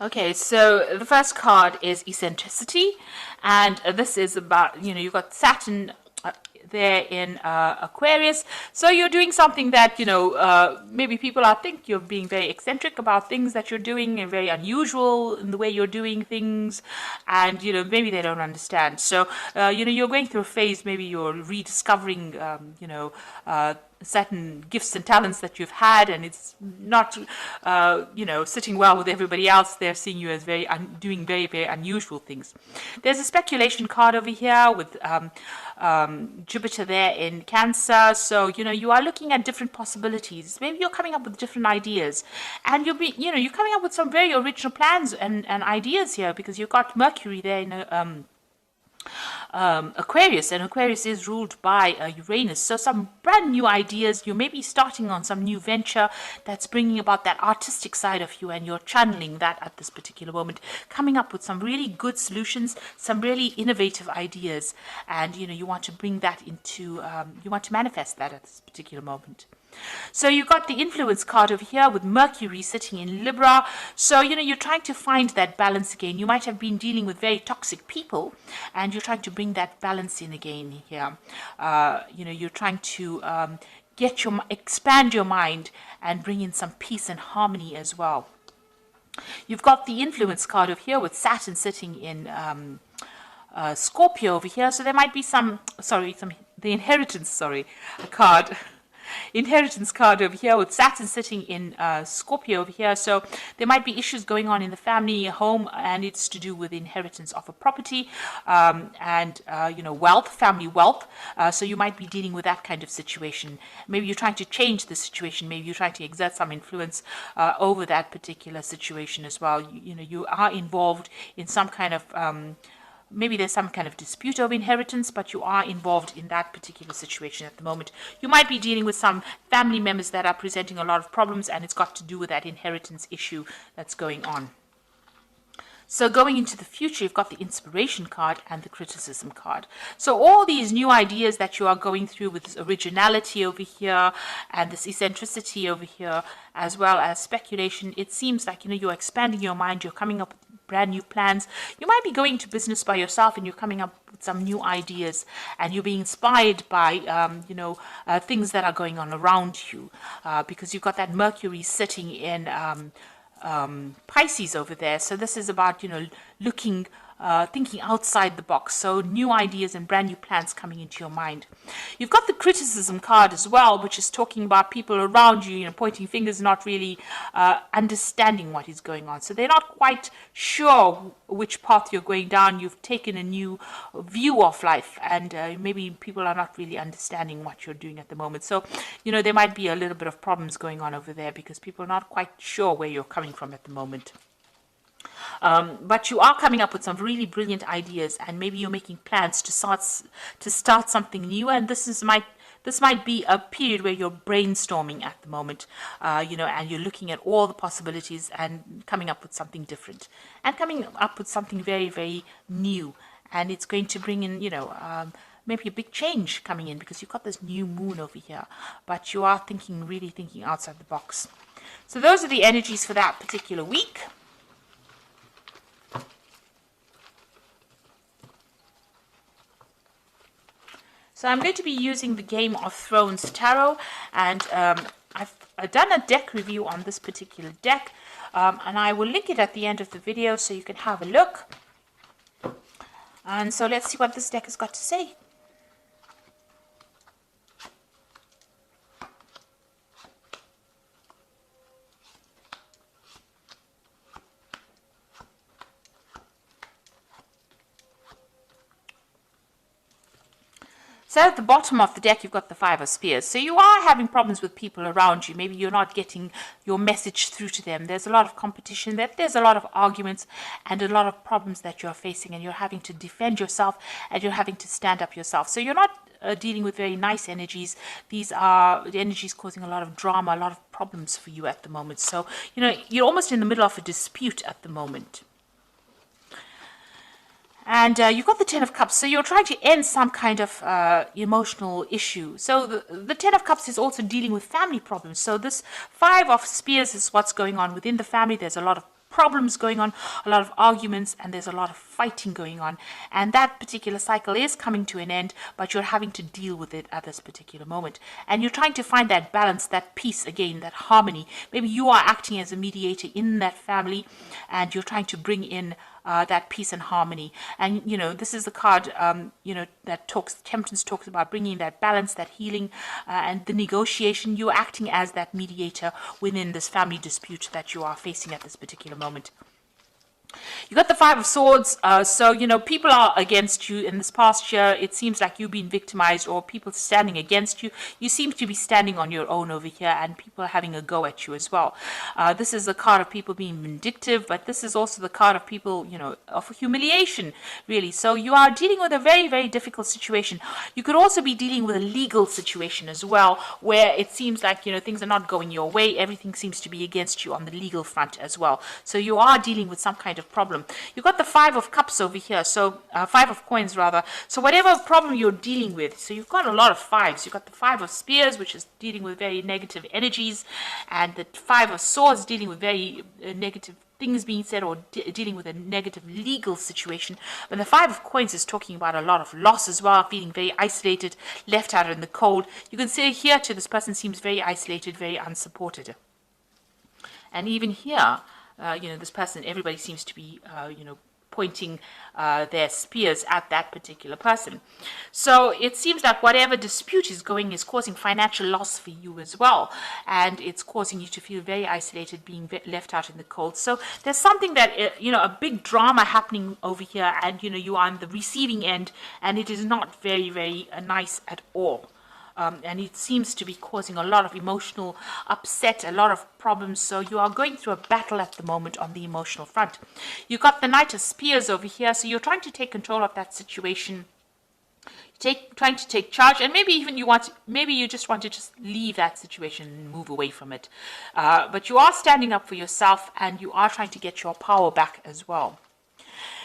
Okay, so the first card is eccentricity, and this is about, you've got Saturn there in Aquarius. So you're doing something that, maybe people are think you're being very eccentric about things that you're doing and very unusual in the way you're doing things, and, maybe they don't understand. So, you're going through a phase, maybe you're rediscovering, certain gifts and talents that you've had, and it's not, sitting well with everybody else. They're seeing you as doing very, very unusual things. There's a speculation card over here with Jupiter there in Cancer. So, you are looking at different possibilities. Maybe you're coming up with different ideas, and you're coming up with some very original plans and ideas here, because you've got Mercury there in Aquarius, and Aquarius is ruled by Uranus. So some brand new ideas. You may be starting on some new venture that's bringing about that artistic side of you, and you're channeling that at this particular moment, coming up with some really good solutions, some really innovative ideas, and you want to bring that into, you want to manifest that at this particular moment. So you've got the influence card over here with Mercury sitting in Libra. So, you're trying to find that balance again. You might have been dealing with very toxic people, and you're trying to bring that balance in again here. You're trying to expand your mind and bring in some peace and harmony as well. You've got the influence card over here with Saturn sitting in Scorpio over here. So there might be the inheritance, card. Inheritance card over here with Saturn sitting in Scorpio over here. So there might be issues going on in the family home, and it's to do with inheritance of a property, and wealth, family wealth. So you might be dealing with that kind of situation. Maybe you're trying to change the situation. Maybe you're trying to exert some influence over that particular situation as well. You are involved in some kind of maybe there's some kind of dispute over inheritance, but you are involved in that particular situation at the moment. You might be dealing with some family members that are presenting a lot of problems, and it's got to do with that inheritance issue that's going on. So going into the future, you've got the inspiration card and the criticism card. So all these new ideas that you are going through with this originality over here and this eccentricity over here, as well as speculation, it seems like, you're expanding your mind, you're coming up with brand new plans. You might be going to business by yourself, and you're coming up with some new ideas, and you're being inspired by, things that are going on around you, because you've got that Mercury sitting in Pisces over there. So this is about, looking, thinking outside the box. So new ideas and brand new plans coming into your mind. You've got the criticism card as well, which is talking about people around you, pointing fingers, not really understanding what is going on. So they're not quite sure which path you're going down. You've taken a new view of life, and maybe people are not really understanding what you're doing at the moment. So, there might be a little bit of problems going on over there, because people are not quite sure where you're coming from at the moment. But you are coming up with some really brilliant ideas, and maybe you're making plans to start something new. And this might be a period where you're brainstorming at the moment, and you're looking at all the possibilities and coming up with something different, and coming up with something very, very new. And it's going to bring in, maybe a big change coming in, because you've got this new moon over here, but you are really thinking outside the box. So those are the energies for that particular week. So I'm going to be using the Game of Thrones Tarot, and I've done a deck review on this particular deck, and I will link it at the end of the video so you can have a look. And so let's see what this deck has got to say. So at the bottom of the deck, you've got the Five of Spears. So you are having problems with people around you. Maybe you're not getting your message through to them. There's a lot of competition. There's a lot of arguments and a lot of problems that you're facing, and you're having to defend yourself, and you're having to stand up yourself. So you're not dealing with very nice energies. These are the energies causing a lot of drama, a lot of problems for you at the moment. So, you're almost in the middle of a dispute at the moment. And you've got the Ten of Cups, so you're trying to end some kind of emotional issue. So the Ten of Cups is also dealing with family problems. So this Five of Spears is what's going on within the family. There's a lot of problems going on, a lot of arguments, and there's a lot of fighting going on. And that particular cycle is coming to an end, but you're having to deal with it at this particular moment. And you're trying to find that balance, that peace again, that harmony. Maybe you are acting as a mediator in that family, and you're trying to bring in that peace and harmony. And, this is the card, that Temperance talks about bringing that balance, that healing, and the negotiation. You're acting as that mediator within this family dispute that you are facing at this particular moment. You got the Five of Swords, so people are against you in this past year. It seems like you've been victimized, or people standing against you. You seem to be standing on your own over here, and people are having a go at you as well. This is the card of people being vindictive, but this is also the card of people, of humiliation, really. So you are dealing with a very, very difficult situation. You could also be dealing with a legal situation as well, where it seems like, things are not going your way. Everything seems to be against you on the legal front as well. So you are dealing with some kind of problem. You've got the Five of Cups over here, so Five of Coins rather. So whatever problem you're dealing with, so you've got a lot of fives. You've got the Five of Spears, which is dealing with very negative energies, and the Five of Swords dealing with very negative things being said, or dealing with a negative legal situation. But the Five of Coins is talking about a lot of loss as well, feeling very isolated, left out in the cold. You can say here too, this person seems very isolated, very unsupported. And even here, this person, everybody seems to be, pointing their spears at that particular person. So it seems like whatever dispute is causing financial loss for you as well. And it's causing you to feel very isolated, being left out in the cold. So there's something that, a big drama happening over here, and, you are on the receiving end, and it is not very, very nice at all. And it seems to be causing a lot of emotional upset, a lot of problems. So you are going through a battle at the moment on the emotional front. You've got the Knight of Spears over here. So you're trying to take control of that situation. Trying to take charge, and maybe even you just want to just leave that situation and move away from it. But you are standing up for yourself, and you are trying to get your power back as well.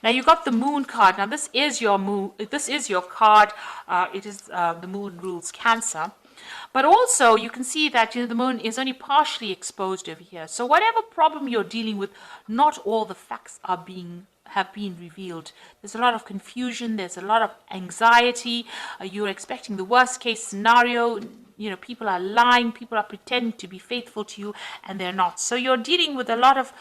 Now you got the Moon card. Now this is your moon. This is your card. It is the Moon rules Cancer, but also you can see that the Moon is only partially exposed over here. So whatever problem you're dealing with, not all the facts have been revealed. There's a lot of confusion. There's a lot of anxiety. You're expecting the worst case scenario. People are lying, people are pretending to be faithful to you, and they're not. So you're dealing with a lot of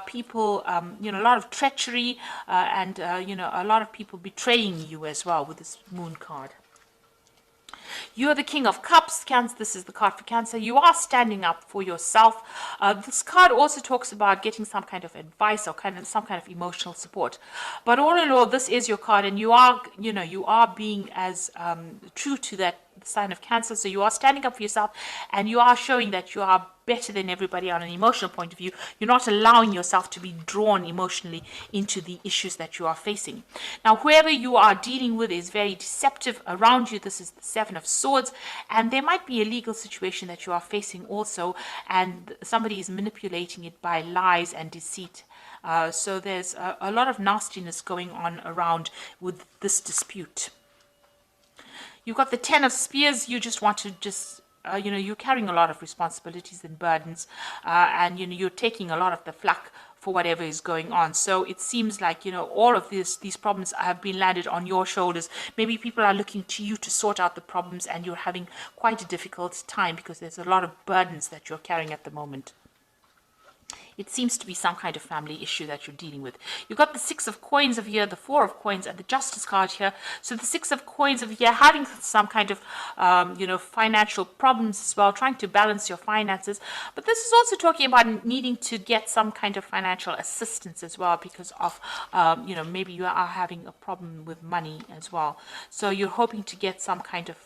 people, a lot of treachery, and, a lot of people betraying you as well with this Moon card. You're the King of Cups, Cancer. This is the card for Cancer. You are standing up for yourself. This card also talks about getting some kind of advice or some kind of emotional support. But all in all, this is your card, and you are being as true to that sign of Cancer. So you are standing up for yourself, and you are showing that you are better than everybody on an emotional point of view. You're not allowing yourself to be drawn emotionally into the issues that you are facing. Now, whoever you are dealing with is very deceptive around you. This is the Seven of Swords, and there might be a legal situation that you are facing also, and somebody is manipulating it by lies and deceit. So there's a lot of nastiness going on around with this dispute. You've got the Ten of Spears. You just want to you're carrying a lot of responsibilities and burdens, and you're taking a lot of the flack for whatever is going on. So it seems like all of these problems have been landed on your shoulders. Maybe people are looking to you to sort out the problems, and you're having quite a difficult time because there's a lot of burdens that you're carrying at the moment. It seems to be some kind of family issue that you're dealing with. You've got the Six of Coins over here, the Four of Coins, and the Justice card here. So the Six of Coins over here, having some kind of, financial problems as well, trying to balance your finances. But this is also talking about needing to get some kind of financial assistance as well because of, maybe you are having a problem with money as well. So you're hoping to get some kind of,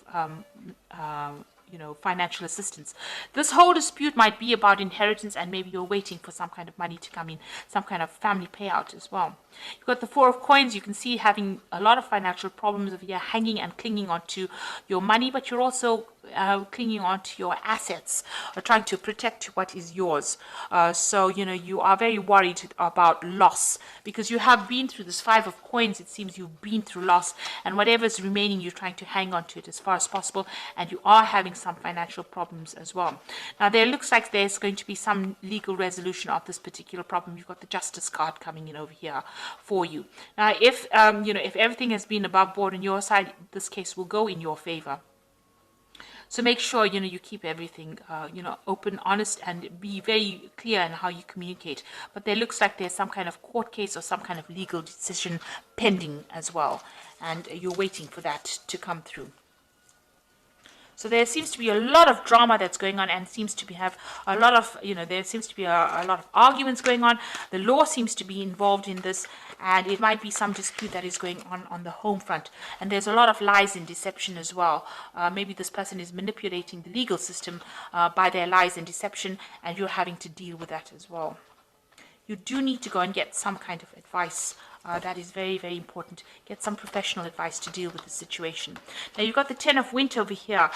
financial assistance. This whole dispute might be about inheritance, and maybe you're waiting for some kind of money to come in, some kind of family payout as well. You've got the Four of Coins. You can see having a lot of financial problems over here, hanging and clinging onto your money, but you're also clinging on to your assets or trying to protect what is yours. So, you are very worried about loss because you have been through this Five of Coins. It seems you've been through loss, and whatever's remaining, you're trying to hang on to it as far as possible, and you are having some financial problems as well. Now, there looks like there's going to be some legal resolution of this particular problem. You've got the Justice card coming in over here for you. Now, if everything has been above board on your side, this case will go in your favor. So make sure, you keep everything, open, honest, and be very clear in how you communicate. But there looks like there's some kind of court case or some kind of legal decision pending as well. And you're waiting for that to come through. So there seems to be a lot of drama that's going on, and seems to have a lot of, there seems to be a lot of arguments going on. The law seems to be involved in this, and it might be some dispute that is going on the home front. And there's a lot of lies and deception as well. Maybe this person is manipulating the legal system by their lies and deception, and you're having to deal with that as well. You do need to go and get some kind of advice. That is very, very important. Get some professional advice to deal with the situation. Now, you've got the Ten of Winter over here,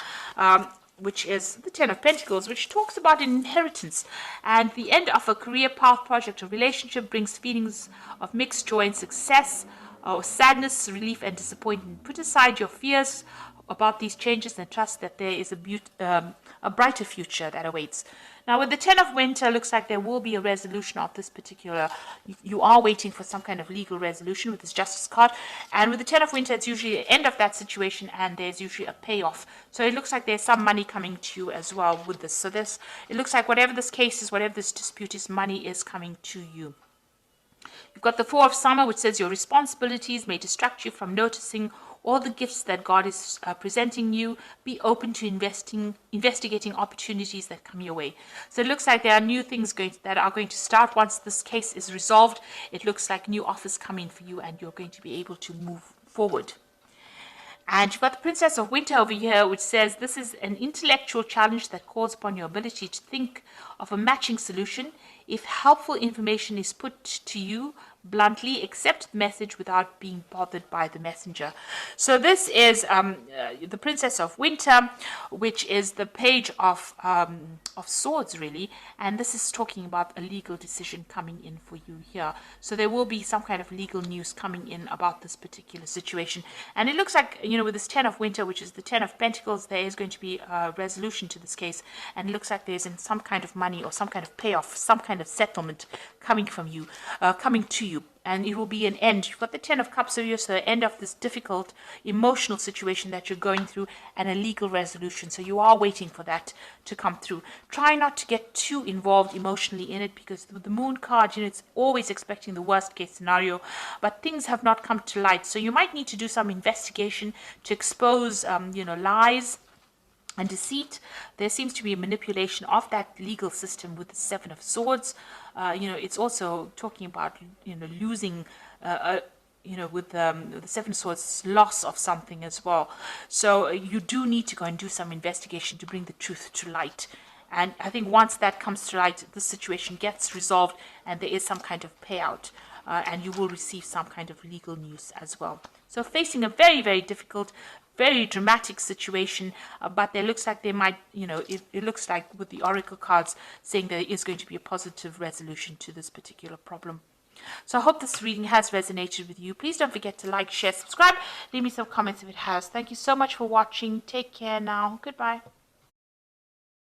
which is the Ten of Pentacles, which talks about an inheritance. And the end of a career path, project, or relationship brings feelings of mixed joy and success, or sadness, relief, and disappointment. Put aside your fears about these changes and trust that there is a brighter future that awaits. Now, with the Ten of Winter, looks like there will be a resolution of this particular. You are waiting for some kind of legal resolution with this Justice card. And with the Ten of Winter, it's usually the end of that situation, and there's usually a payoff. So it looks like there's some money coming to you as well with this. So it looks like whatever this case is, whatever this dispute is, money is coming to you. You've got the Four of Summer, which says your responsibilities may distract you from noticing all the gifts that God is presenting you. Be open to investigating opportunities that come your way. So it looks like there are new things that are going to start once this case is resolved. It looks like new offers come in for you, and you're going to be able to move forward. And you've got the Princess of Winter over here, which says this is an intellectual challenge that calls upon your ability to think of a matching solution. If helpful information is put to you bluntly, accept the message without being bothered by the messenger. So this is the Princess of Winter, which is the Page of Swords, really, and this is talking about a legal decision coming in for you here. So there will be some kind of legal news coming in about this particular situation, and it looks like, with this Ten of Winter, which is the Ten of Pentacles, there is going to be a resolution to this case, and it looks like there's some kind of money or some kind of payoff, some kind of settlement coming from you, coming to you. And it will be an end. You've got the Ten of Cups over here, so the end of this difficult emotional situation that you're going through, and a legal resolution. So you are waiting for that to come through. Try not to get too involved emotionally in it, because with the Moon card, it's always expecting the worst case scenario, but things have not come to light. So you might need to do some investigation to expose, lies and deceit. There seems to be a manipulation of that legal system with the Seven of Swords. It's also talking about, losing, with the Seven of Swords, loss of something as well. So you do need to go and do some investigation to bring the truth to light. And I think once that comes to light, the situation gets resolved, and there is some kind of payout. And you will receive some kind of legal news as well. So facing a very, very difficult, very dramatic situation, but there looks like they might, it looks like with the Oracle cards saying there is going to be a positive resolution to this particular problem. So I hope this reading has resonated with you. Please don't forget to like, share, subscribe. Leave me some comments if it has. Thank you so much for watching. Take care now. Goodbye.